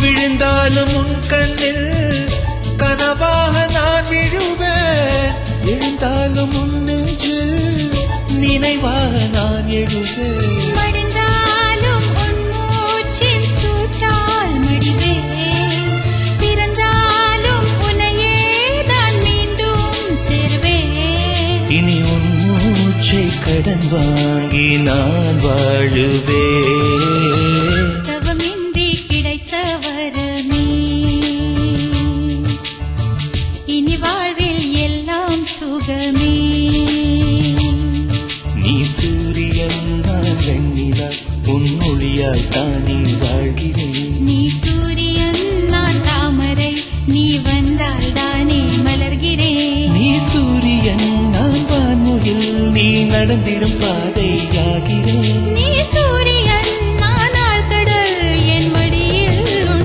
விழுந்தாலும் உன் கண்ணில் கனவாக நான் விழுவேன். எழுந்தாலும் உன் நெஞ்சில் நினைவாக நான் எழுவேன். மடிந்தாலும் உன் மூச்சின் சூட்டால் மடிவேன். பிறந்தாலும் உன்னையே தான் மீண்டும் சேர்வேன். இனி உன் மூச்சை கடன் வாங்கி நான் வாழுவேன்.